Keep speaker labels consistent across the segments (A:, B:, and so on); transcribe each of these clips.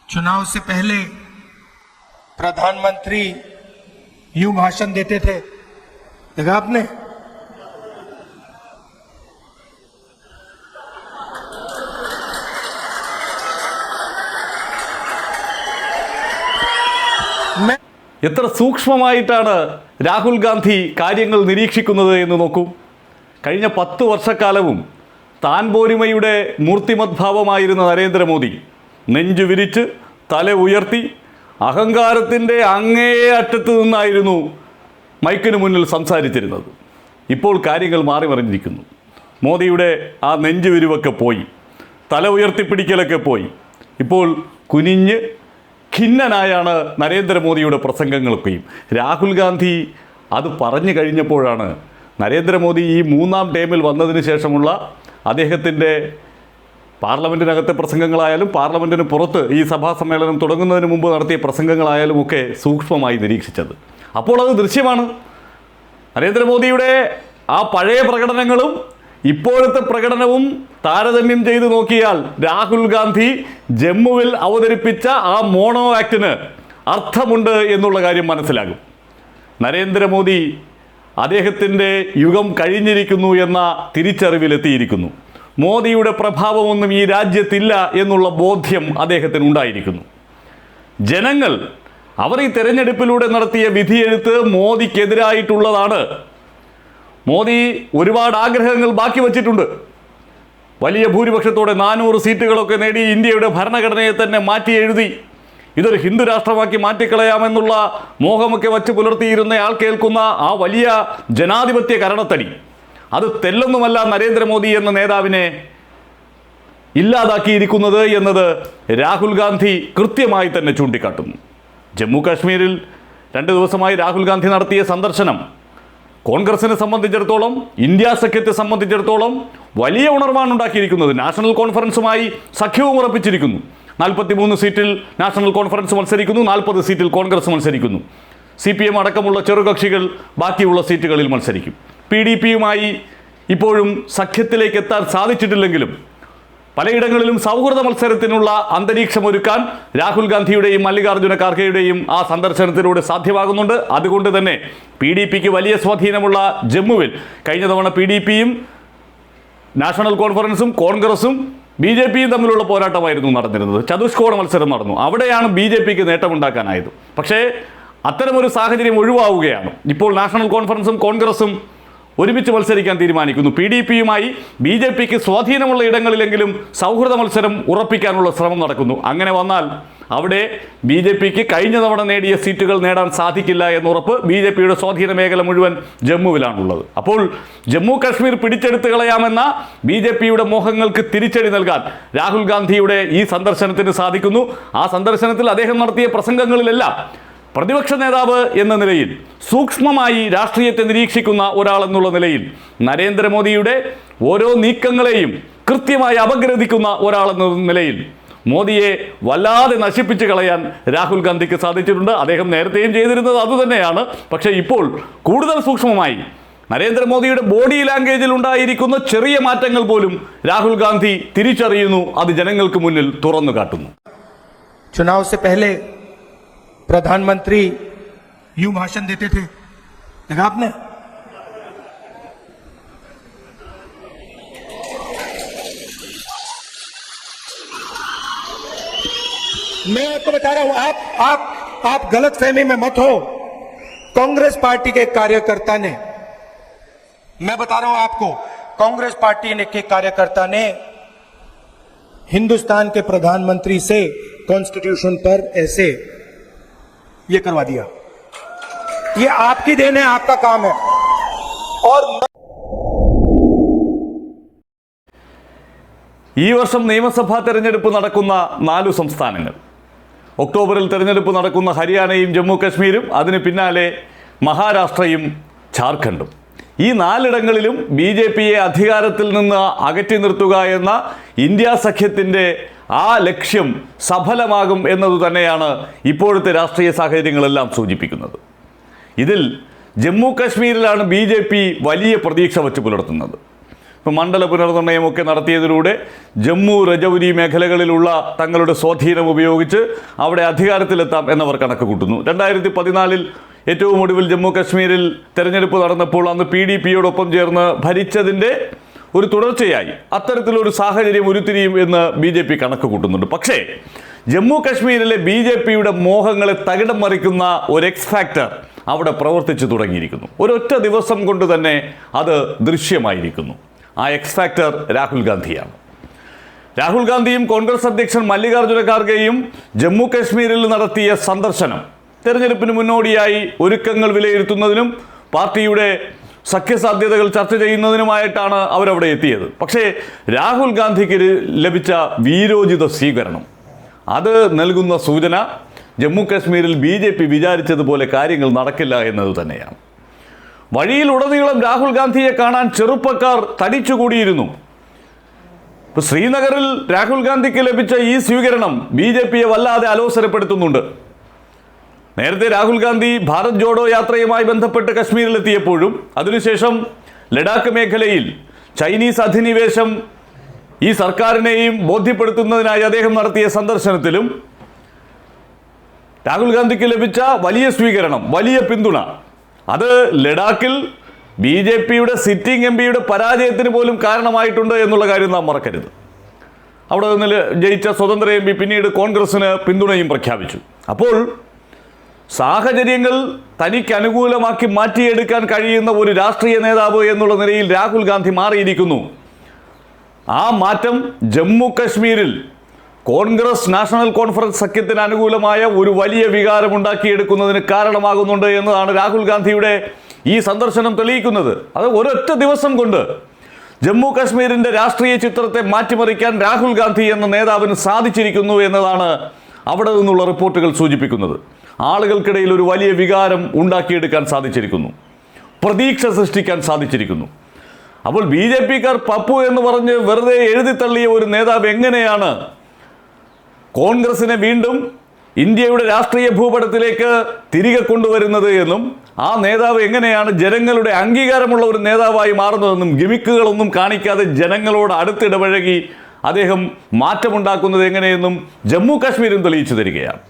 A: चुनाव से पहले प्रधानमंत्री यूं भाषण देते थे, देखा आपने?
B: എത്ര സൂക്ഷ്മമായിട്ടാണ് രാഹുൽ ഗാന്ധി കാര്യങ്ങൾ നിരീക്ഷിക്കുന്നത് എന്ന് നോക്കൂ. കഴിഞ്ഞ 10 വർഷക്കാലവും താൻ പോരിമയുടെ മൂർത്തിമത് ഭാവമായിരുന്ന നരേന്ദ്രമോദി നെഞ്ചു വിരിച്ച് തല ഉയർത്തി അഹങ്കാരത്തിൻ്റെ അങ്ങേ അറ്റത്ത് നിന്നായിരുന്നു മൈക്കിന് മുന്നിൽ സംസാരിച്ചിരുന്നത്. ഇപ്പോൾ കാര്യങ്ങൾ മാറി മറിഞ്ഞിരിക്കുന്നു. മോദിയുടെ ആ നെഞ്ചു വിരിവൊക്കെ പോയി, തല ഉയർത്തിപ്പിടിക്കലൊക്കെ പോയി. ഇപ്പോൾ കുനിഞ്ഞ് ഖിന്നനായാണ് നരേന്ദ്രമോദിയുടെ പ്രസംഗങ്ങളൊക്കെയും. രാഹുൽ ഗാന്ധി അത് പറഞ്ഞു കഴിഞ്ഞപ്പോഴാണ് നരേന്ദ്രമോദി ഈ 3ാം ടേമിൽ വന്നതിന് ശേഷമുള്ള അദ്ദേഹത്തിൻ്റെ പാർലമെൻറ്റിനകത്തെ പ്രസംഗങ്ങളായാലും പാർലമെൻറ്റിന് പുറത്ത് ഈ സഭാ സമ്മേളനം തുടങ്ങുന്നതിന് മുമ്പ് നടത്തിയ പ്രസംഗങ്ങളായാലും ഒക്കെ സൂക്ഷ്മമായി നിരീക്ഷിച്ചത്. അപ്പോൾ അത് ദൃശ്യമാണ്. നരേന്ദ്രമോദിയുടെ ആ പഴയ പ്രകടനങ്ങളും ഇപ്പോഴത്തെ പ്രകടനവും താരതമ്യം ചെയ്ത് നോക്കിയാൽ രാഹുൽ ഗാന്ധി ജമ്മുവിൽ അവതരിപ്പിച്ച ആ മോണോ ആക്ടിന് അർത്ഥമുണ്ട് എന്നുള്ള കാര്യം മനസ്സിലാകും. നരേന്ദ്രമോദി അദ്ദേഹത്തിൻ്റെ യുഗം കഴിഞ്ഞിരിക്കുന്നു എന്ന തിരിച്ചറിവിലെത്തിയിരിക്കുന്നു. മോദിയുടെ പ്രഭാവമൊന്നും ഈ രാജ്യത്തില്ല എന്നുള്ള ബോധ്യം അദ്ദേഹത്തിന് ഉണ്ടായിരിക്കുന്നു. ജനങ്ങൾ അവർ ഈ തെരഞ്ഞെടുപ്പിലൂടെ നടത്തിയ വിധിയെഴുത്ത് മോദിക്കെതിരായിട്ടുള്ളതാണ്. മോദി ഒരുപാട് ആഗ്രഹങ്ങൾ ബാക്കി വച്ചിട്ടുണ്ട്. വലിയ ഭൂരിപക്ഷത്തോടെ 400 സീറ്റുകളൊക്കെ നേടി ഇന്ത്യയുടെ ഭരണഘടനയെ തന്നെ മാറ്റി എഴുതി. ഇതൊരു ഹിന്ദു രാഷ്ട്രമാക്കി മാറ്റിക്കളയാമെന്നുള്ള മോഹമൊക്കെ വച്ച് പുലർത്തിയിരുന്ന ആൾ കേൾക്കുന്ന ആ വലിയ ജനാധിപത്യ കരണത്തടി, അത് തെല്ലൊന്നുമല്ല നരേന്ദ്രമോദി എന്ന നേതാവിനെ ഇല്ലാതാക്കിയിരിക്കുന്നത് എന്നത് രാഹുൽ ഗാന്ധി കൃത്യമായി തന്നെ ചൂണ്ടിക്കാട്ടുന്നു. ജമ്മു കാശ്മീരിൽ 2 ദിവസമായി രാഹുൽ ഗാന്ധി നടത്തിയ സന്ദർശനം കോൺഗ്രസിനെ സംബന്ധിച്ചിടത്തോളം, ഇന്ത്യ സഖ്യത്തെ സംബന്ധിച്ചിടത്തോളം വലിയ ഉണർവാണ് ഉണ്ടാക്കിയിരിക്കുന്നത്. നാഷണൽ കോൺഫറൻസുമായി സഖ്യവും ഉറപ്പിച്ചിരിക്കുന്നു. 43 സീറ്റിൽ നാഷണൽ കോൺഫറൻസ് മത്സരിക്കുന്നു, 40 സീറ്റിൽ കോൺഗ്രസ് മത്സരിക്കുന്നു. CPM അടക്കമുള്ള ചെറുകക്ഷികൾ ബാക്കിയുള്ള സീറ്റുകളിൽ മത്സരിക്കും. PDPയുമായി ഇപ്പോഴും സഖ്യത്തിലേക്ക് എത്താൻ സാധിച്ചിട്ടില്ലെങ്കിലും പലയിടങ്ങളിലും സൗഹൃദ മത്സരത്തിനുള്ള അന്തരീക്ഷമൊരുക്കാൻ രാഹുൽ ഗാന്ധിയുടെയും മല്ലികാർജ്ജുന ഖാർഗെയുടെയും ആ സന്ദർശനത്തിലൂടെ സാധ്യമാകുന്നുണ്ട്. അതുകൊണ്ട് തന്നെ PDPക്ക് വലിയ സ്വാധീനമുള്ള ജമ്മുവിൽ കഴിഞ്ഞ തവണ PDPയും നാഷണൽ കോൺഫറൻസും കോൺഗ്രസും BJPയും തമ്മിലുള്ള പോരാട്ടമായിരുന്നു നടന്നിരുന്നത്. ചതുഷ്കോണ മത്സരം നടന്നു. അവിടെയാണ് BJPക്ക് നേട്ടമുണ്ടാക്കാനായത്. പക്ഷേ അത്തരമൊരു സാഹചര്യം ഒഴിവാവുകയാണ്. ഇപ്പോൾ നാഷണൽ കോൺഫറൻസും കോൺഗ്രസും ഒരുമിച്ച് മത്സരിക്കാൻ തീരുമാനിക്കുന്നു. PDPയുമായി BJPക്ക് സ്വാധീനമുള്ള ഇടങ്ങളിലെങ്കിലും സൗഹൃദ മത്സരം ഉറപ്പിക്കാനുള്ള ശ്രമം നടക്കുന്നു. അങ്ങനെ വന്നാൽ അവിടെ BJPക്ക് കഴിഞ്ഞ തവണ നേടിയ സീറ്റുകൾ നേടാൻ സാധിക്കില്ല എന്നുറപ്പ്. BJPയുടെ സ്വാധീന മേഖല മുഴുവൻ ജമ്മുവിലാണുള്ളത്. അപ്പോൾ ജമ്മു കാശ്മീർ പിടിച്ചെടുത്ത് കളയാമെന്ന BJPയുടെ മോഹങ്ങൾക്ക് തിരിച്ചടി നൽകാൻ രാഹുൽ ഗാന്ധിയുടെ ഈ സന്ദർശനത്തിന് സാധിക്കുന്നു. ആ സന്ദർശനത്തിൽ അദ്ദേഹം നടത്തിയ പ്രസംഗങ്ങളിലെല്ലാം പ്രതിപക്ഷ നേതാവ് എന്ന നിലയിൽ, സൂക്ഷ്മമായി രാഷ്ട്രീയത്തെ നിരീക്ഷിക്കുന്ന ഒരാളെന്നുള്ള നിലയിൽ നരേന്ദ്രമോദിയുടെ ഓരോ നീക്കങ്ങളെയും കൃത്യമായി അപഗ്രഥിക്കുന്ന ഒരാളെന്ന നിലയിൽ മോദിയെ വല്ലാതെ നശിപ്പിച്ച് കളയാൻ രാഹുൽ ഗാന്ധിക്ക് സാധിച്ചിട്ടുണ്ട്. അദ്ദേഹം നേരത്തെയും ചെയ്തിരുന്നത് അതുതന്നെയാണ്. പക്ഷേ ഇപ്പോൾ കൂടുതൽ സൂക്ഷ്മമായി നരേന്ദ്രമോദിയുടെ ബോഡി ലാംഗ്വേജിൽ ഉണ്ടായിരിക്കുന്ന ചെറിയ മാറ്റങ്ങൾ പോലും രാഹുൽ ഗാന്ധി തിരിച്ചറിയുന്നു. അത് ജനങ്ങൾക്ക് മുന്നിൽ തുറന്നു കാട്ടുന്നു.
A: चुनाव से पहले प्रधानमंत्री यूं भाषण देते थे, देखा आपने? मैं आपको बता रहा हूं, आप गलत फहमी में मत हो. कांग्रेस पार्टी के कार्यकर्ता ने, मैं बता रहा हूं आपको, कांग्रेस पार्टी के कार्यकर्ता ने हिंदुस्तान के प्रधानमंत्री से कॉन्स्टिट्यूशन पर ऐसे ये करवा दिया. ये आपकी देन है, आपका काम है. और
B: ഈ വർഷം നിയമസഭാ തെരഞ്ഞെടുപ്പ് നടക്കുന്ന 4 സംസ്ഥാനങ്ങൾ, ഒക്ടോബറിൽ തെരഞ്ഞെടുപ്പ് നടക്കുന്ന ഹരിയാനയും ജമ്മു കാശ്മീരും, അതിന് പിന്നാലെ മഹാരാഷ്ട്രയും ഝാർഖണ്ഡും. ഈ 4ഇടങ്ങളിലും BJPയെ അധികാരത്തിൽ നിന്ന് അകറ്റി നിർത്തുക എന്ന ഇന്ത്യ സഖ്യത്തിൻ്റെ ആ ലക്ഷ്യം സഫലമാകും എന്നത് തന്നെയാണ് ഇപ്പോഴത്തെ രാഷ്ട്രീയ സാഹചര്യങ്ങളെല്ലാം സൂചിപ്പിക്കുന്നത്. ഇതിൽ ജമ്മു കാശ്മീരിലാണ് BJP വലിയ പ്രതീക്ഷ വച്ച് പുലർത്തുന്നത്. ഇപ്പം മണ്ഡല പുനർനിർണ്ണയമൊക്കെ നടത്തിയതിലൂടെ ജമ്മു രജൗരി മേഖലകളിലുള്ള തങ്ങളുടെ സ്വാധീനം ഉപയോഗിച്ച് അവിടെ അധികാരത്തിലെത്താം എന്നവർ കണക്ക് കൂട്ടുന്നു. 2014 ഏറ്റവും ഒടുവിൽ ജമ്മു കശ്മീരിൽ തെരഞ്ഞെടുപ്പ് നടന്നപ്പോൾ അന്ന് PDPയോടൊപ്പം ചേർന്ന് ഭരിച്ചതിൻ്റെ ഒരു തുടർച്ചയായി അത്തരത്തിലൊരു സാഹചര്യം ഉരുത്തിരിയും എന്ന് BJP കണക്ക് കൂട്ടുന്നുണ്ട്. പക്ഷേ ജമ്മു കശ്മീരിലെ BJPയുടെ മോഹങ്ങളെ തകിടം മറിക്കുന്ന ഒരു എക്സ് ഫാക്ടർ അവിടെ പ്രവർത്തിച്ചു തുടങ്ങിയിരിക്കുന്നു. ഒരൊറ്റ ദിവസം കൊണ്ട് തന്നെ അത് ദൃശ്യമായിരിക്കുന്നു. ആ എക്സ് ഫാക്ടർ രാഹുൽ ഗാന്ധിയാണ്. രാഹുൽ ഗാന്ധിയും കോൺഗ്രസ് അധ്യക്ഷൻ മല്ലികാർജ്ജുന ഖാർഗെയും ജമ്മു കശ്മീരിൽ നടത്തിയ സന്ദർശനം തെരഞ്ഞെടുപ്പിന് മുന്നോടിയായി ഒരുക്കങ്ങൾ വിലയിരുത്തുന്നതിനും പാർട്ടിയുടെ സഖ്യസാധ്യതകൾ ചർച്ച ചെയ്യുന്നതിനുമായിട്ടാണ് അവരവിടെ എത്തിയത്. പക്ഷേ രാഹുൽ ഗാന്ധിക്ക് ലഭിച്ച വീരോചിത സ്വീകരണം അത് നൽകുന്ന സൂചന ജമ്മു കശ്മീരിൽ BJP വിചാരിച്ചതുപോലെ കാര്യങ്ങൾ നടക്കില്ല എന്നത് തന്നെയാണ്. വഴിയിലുടനീളം രാഹുൽ ഗാന്ധിയെ കാണാൻ ചെറുപ്പക്കാർ തടിച്ചുകൂടിയിരുന്നു. ഇപ്പോൾ ശ്രീനഗറിൽ രാഹുൽ ഗാന്ധിക്ക് ലഭിച്ച ഈ സ്വീകരണം BJPയെ വല്ലാതെ അലോസരപ്പെടുത്തുന്നുണ്ട്. നേരത്തെ രാഹുൽ ഗാന്ധി ഭാരത് ജോഡോ യാത്രയുമായി ബന്ധപ്പെട്ട് കശ്മീരിലെത്തിയപ്പോഴും അതിനുശേഷം ലഡാക്ക് മേഖലയിൽ ചൈനീസ് അധിനിവേശം ഈ സർക്കാരിനെയും ബോധ്യപ്പെടുത്തുന്നതിനായി അദ്ദേഹം നടത്തിയ സന്ദർശനത്തിലും രാഹുൽ ഗാന്ധിക്ക് ലഭിച്ച വലിയ സ്വീകരണം, വലിയ പിന്തുണ അത് ലഡാക്കിൽ BJPയുടെ സിറ്റിംഗ് MPയുടെ പരാജയത്തിന് പോലും കാരണമായിട്ടുണ്ട് എന്നുള്ള കാര്യം നാം മറക്കരുത്. അവിടെ നിന്ന് ജയിച്ച സ്വതന്ത്ര MP പിന്നീട് കോൺഗ്രസിന് പിന്തുണയും പ്രഖ്യാപിച്ചു. അപ്പോൾ സാഹചര്യങ്ങൾ തനിക്ക് അനുകൂലമാക്കി മാറ്റിയെടുക്കാൻ കഴിയുന്ന ഒരു രാഷ്ട്രീയ നേതാവ് എന്നുള്ള നിലയിൽ രാഹുൽ ഗാന്ധി മാറിയിരിക്കുന്നു. ആ മാറ്റം ജമ്മു കശ്മീരിൽ കോൺഗ്രസ് നാഷണൽ കോൺഫറൻസ് സഖ്യത്തിന് അനുകൂലമായ ഒരു വലിയ വികാരമുണ്ടാക്കിയെടുക്കുന്നതിന് കാരണമാകുന്നുണ്ട് എന്നതാണ് രാഹുൽ ഗാന്ധിയുടെ ഈ സന്ദർശനം തെളിയിക്കുന്നത്. അത് ഒരൊറ്റ ദിവസം കൊണ്ട് ജമ്മു കശ്മീരിൻ്റെ രാഷ്ട്രീയ ചിത്രത്തെ മാറ്റിമറിക്കാൻ രാഹുൽ ഗാന്ധി എന്ന നേതാവിന് സാധിച്ചിരിക്കുന്നു എന്നതാണ് അവിടെ നിന്നുള്ള റിപ്പോർട്ടുകൾ സൂചിപ്പിക്കുന്നത്. ആളുകൾക്കിടയിൽ ഒരു വലിയ വികാരം ഉണ്ടാക്കിയെടുക്കാൻ സാധിച്ചിരിക്കുന്നു, പ്രതീക്ഷ സൃഷ്ടിക്കാൻ സാധിച്ചിരിക്കുന്നു. അപ്പോൾ BJPക്കാർ പപ്പു എന്ന് പറഞ്ഞ് വെറുതെ എഴുതിത്തള്ളിയ ഒരു നേതാവ് എങ്ങനെയാണ് കോൺഗ്രസിനെ വീണ്ടും ഇന്ത്യയുടെ രാഷ്ട്രീയ ഭൂപടത്തിലേക്ക് തിരികെ കൊണ്ടുവരുന്നത് എന്നും ആ നേതാവ് എങ്ങനെയാണ് ജനങ്ങളുടെ അംഗീകാരമുള്ള ഒരു നേതാവായി മാറുന്നതെന്നും ഗിമിക്കുകളൊന്നും കാണിക്കാതെ ജനങ്ങളോട് അടുത്തിടപഴകി അദ്ദേഹം മാറ്റമുണ്ടാക്കുന്നത് എങ്ങനെയെന്നും ജമ്മു കാശ്മീരും തെളിയിച്ചു തരികയാണ്.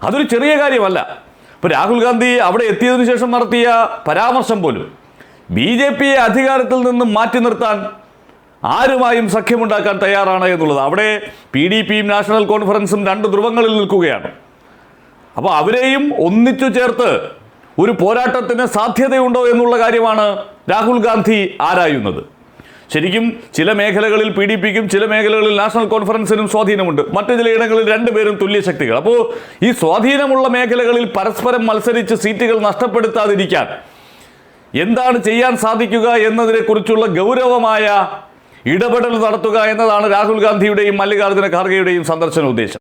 B: അതൊരു ചെറിയ കാര്യമല്ല. ഇപ്പോൾ രാഹുൽ ഗാന്ധി അവിടെ എത്തിയതിനു ശേഷം നടത്തിയ പരാമർശം പോലും BJPയെ അധികാരത്തിൽ നിന്നും മാറ്റി നിർത്താൻ ആരുമായും സഖ്യമുണ്ടാക്കാൻ തയ്യാറാണ് എന്നുള്ളത്. അവിടെ PDPയും നാഷണൽ കോൺഫറൻസും രണ്ട് ധ്രുവങ്ങളിൽ നിൽക്കുകയാണ്. അപ്പോൾ അവരെയും ഒന്നിച്ചു ചേർത്ത് ഒരു പോരാട്ടത്തിന് സാധ്യതയുണ്ടോ എന്നുള്ള കാര്യമാണ് രാഹുൽ ഗാന്ധി ആരായുന്നത്. ശരിക്കും ചില മേഖലകളിൽ PDPക്കും ചില മേഖലകളിൽ നാഷണൽ കോൺഫറൻസിനും സ്വാധീനമുണ്ട്, മറ്റു ചിലയിടങ്ങളിൽ രണ്ടുപേരും തുല്യ ശക്തികൾ. അപ്പോൾ ഈ സ്വാധീനമുള്ള മേഖലകളിൽ പരസ്പരം മത്സരിച്ച് സീറ്റുകൾ നഷ്ടപ്പെടുത്താതിരിക്കാൻ എന്താണ് ചെയ്യാൻ സാധിക്കുക എന്നതിനെക്കുറിച്ചുള്ള ഗൗരവമായ ഇടപെടൽ നടത്തുക എന്നതാണ് രാഹുൽ ഗാന്ധിയുടെയും മല്ലികാർജ്ജുന ഖാർഗെയുടെയും സന്ദർശന ഉദ്ദേശം.